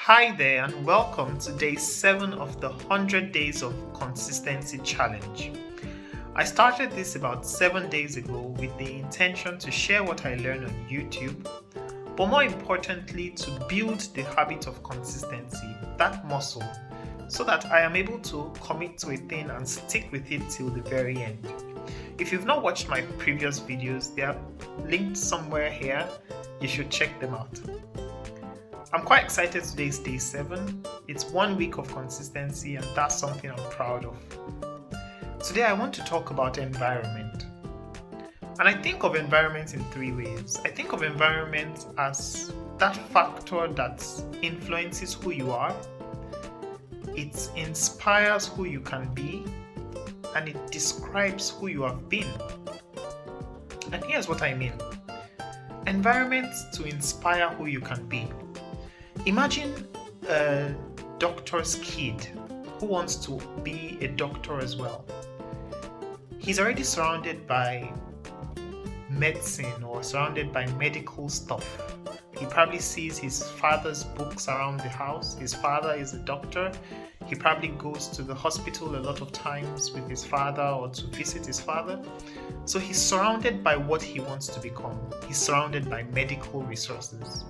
Hi there, and welcome to day 7 of the 100 Days of Consistency Challenge. I started this about 7 days ago with the intention to share what I learned on YouTube, but more importantly, to build the habit of consistency, that muscle, so that I am able to commit to a thing and stick with it till the very end. If you've not watched my previous videos, they are linked somewhere here. You should check them out. I'm quite excited. Today is day 7. It's 1 week of consistency, and that's something I'm proud of. Today I want to talk about environment. And I think of environment in 3 ways. I think of environment as that factor that influences who you are, it inspires who you can be, and it describes who you have been. And here's what I mean. Environment to inspire who you can be. Imagine a doctor's kid who wants to be a doctor as well. He's already surrounded by medicine or surrounded by medical stuff. He probably sees his father's books around the house. His father is a doctor. He probably goes to the hospital a lot of times with his father or to visit his father. So he's surrounded by what he wants to become. He's surrounded by medical resources.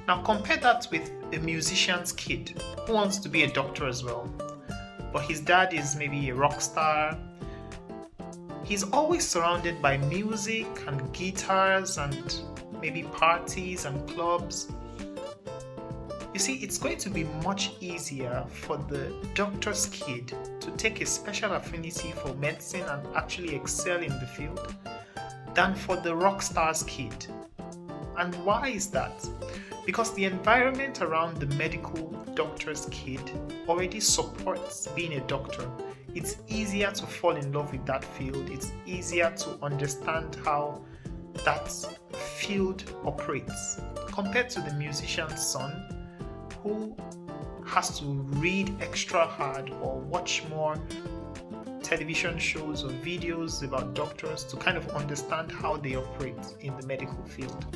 Now compare that with a musician's kid who wants to be a doctor as well, but his dad is maybe a rock star. He's always surrounded by music and guitars and maybe parties and clubs. You see, it's going to be much easier for the doctor's kid to take a special affinity for medicine and actually excel in the field than for the rock star's kid. And why is that? Because the environment around the medical doctor's kid already supports being a doctor. It's easier to fall in love with that field. It's easier to understand how that field operates compared to the musician's son who has to read extra hard or watch more television shows or videos about doctors to kind of understand how they operate in the medical field.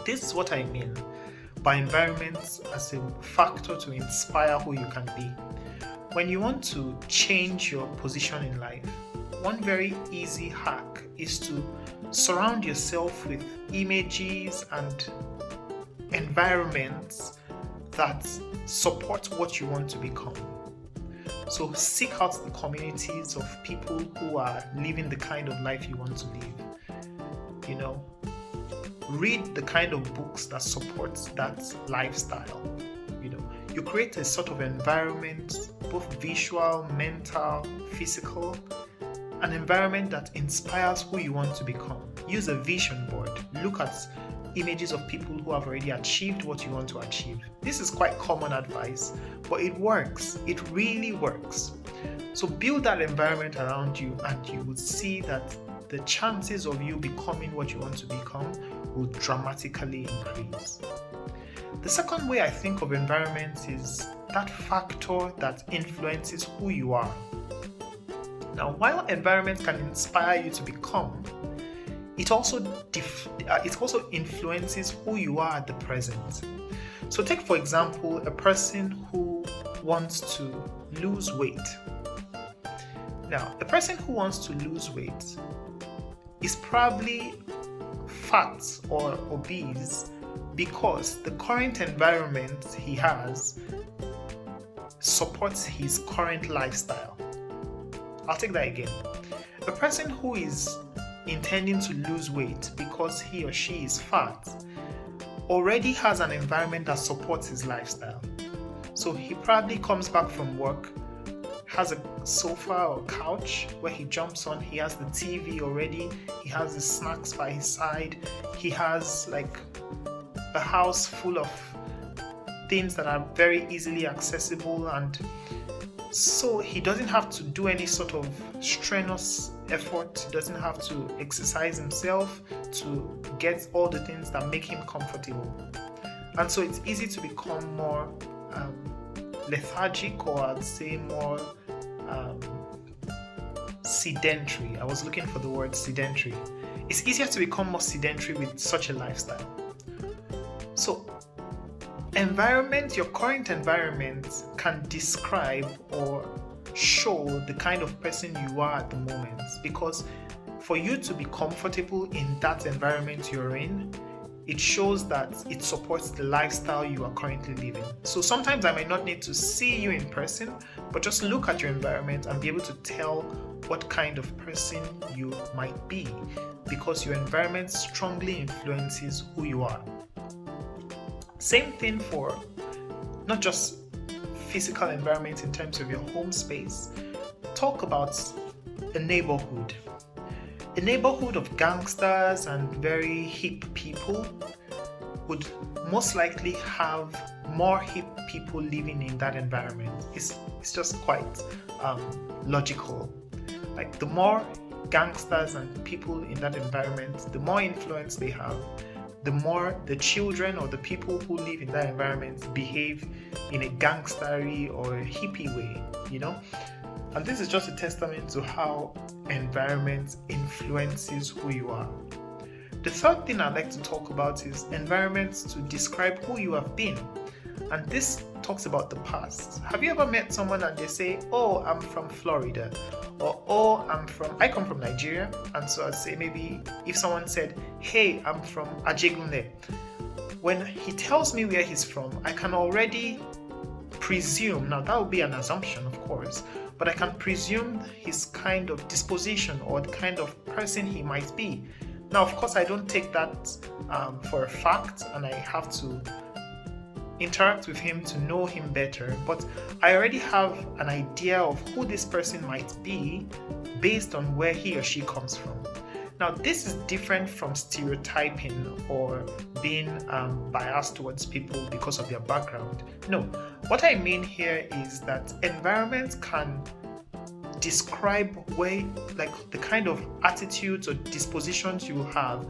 This is what I mean by environment as a factor to inspire who you can be. When you want to change your position in life, one very easy hack is to surround yourself with images and environments that support what you want to become. So seek out the communities of people who are living the kind of life you want to live. Read the kind of books that supports that lifestyle. You create a sort of environment, both visual, mental, physical, an environment that inspires who you want to become. Use a vision board. Look at images of people who have already achieved what you want to achieve. This is quite common advice, but it works. It really works. So build that environment around you, and you will see that the chances of you becoming what you want to become will dramatically increase. The second way I think of environment is that factor that influences who you are. Now, while environment can inspire you to become, it also influences who you are at the present. So take, for example, a person who wants to lose weight. Now, a person who wants to lose weight is probably fat or obese because the current environment he has supports his current lifestyle. I'll take that again. A person who is intending to lose weight because he or she is fat already has an environment that supports his lifestyle. So he probably comes back from work, has a sofa or couch where he jumps on. He has the TV already. He has the snacks by his side. He has like a house full of things that are very easily accessible, and so he doesn't have to do any sort of strenuous effort. He doesn't have to exercise himself to get all the things that make him comfortable. And so it's easy to become more lethargic, or I'd say more sedentary. I was looking for the word sedentary. It's easier to become more sedentary with such a lifestyle. So environment, your current environment can describe or show the kind of person you are at the moment, because for you to be comfortable in that environment you're in, it shows that it supports the lifestyle you are currently living. So sometimes I might not need to see you in person, but just look at your environment and be able to tell what kind of person you might be, because your environment strongly influences who you are. Same thing for not just physical environment in terms of your home space. Talk about a neighborhood. A neighborhood of gangsters and very hip people would most likely have more hip people living in that environment. It's just quite logical. Like, the more gangsters and people in that environment, the more influence they have, the more the children or the people who live in that environment behave in a gangstery or a hippie way, you know? And this is just a testament to how environment influences who you are. The third thing I'd like to talk about is environments to describe who you have been. And this talks about the past. Have you ever met someone and they say, "Oh, I'm from Florida," or "Oh, I come from Nigeria"? And so I'd say, maybe if someone said, "Hey, I'm from Ajegunle," when he tells me where he's from, I can already presume, now that would be an assumption, of course, but I can presume his kind of disposition or the kind of person he might be. Now, of course, I don't take that for a fact, and I have to interact with him to know him better, but I already have an idea of who this person might be based on where he or she comes from. Now, this is different from stereotyping or being biased towards people because of their background. No, what I mean here is that environment can describe like the kind of attitudes or dispositions you have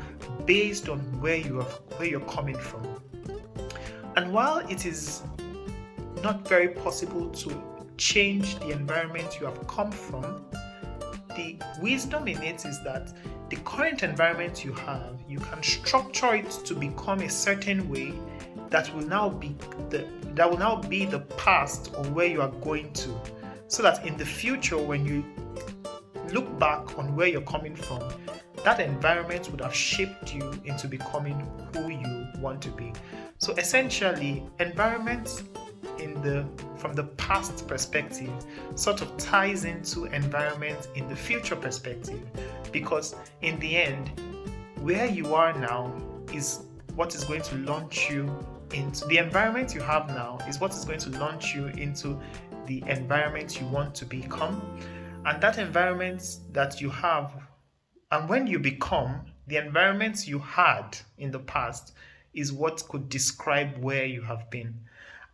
based on where you're coming from. And while it is not very possible to change the environment you have come from, the wisdom in it is that the current environment you have, you can structure it to become a certain way that will now be the past or where you are going to, so that in the future, when you look back on where you're coming from, that environment would have shaped you into becoming who you want to be. So essentially, environment from the past perspective sort of ties into environment in the future perspective, because in the end, where you are now is what is going to launch you into the environment you have now, is what is going to launch you into the environment you want to become. And that environment that you have, and when you become, the environment you had in the past is what could describe where you have been.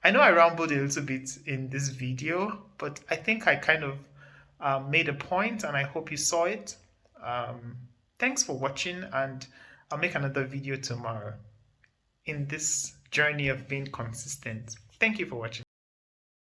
I know I rambled a little bit in this video, but I think I kind of made a point, and I hope you saw it. Thanks for watching, and I'll make another video tomorrow in this journey of being consistent. Thank you for watching.